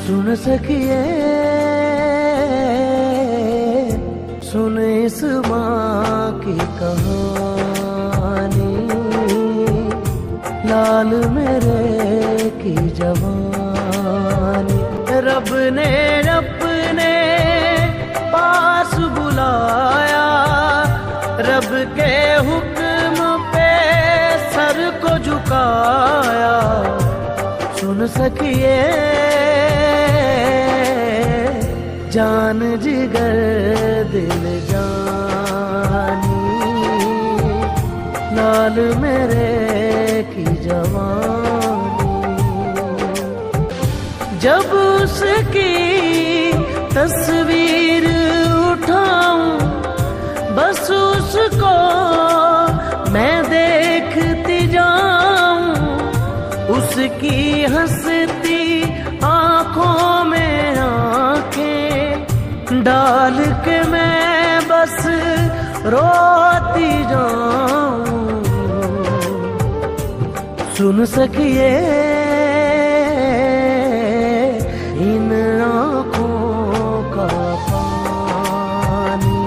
सुन सकिए सुन इस माँ की कहानी, लाल मेरे की जवानी। रब ने अपने पास बुलाया, रब के हुक्म पे सर को झुकाया। सुन सकिए जान जिगर दिल जानी, लाल मेरे की जवानी। जब उसकी तस्वीर उठाऊं, बस उसको मैं देखती जाऊं, उसकी हंसती आंखों में आंखें डाल के मैं बस रोती जाऊं। सुन सकिए इन आंखों का पानी,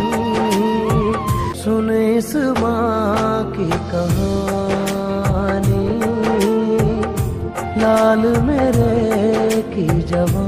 सुन इस माँ की कहानी, लाल मेरे की जवानी।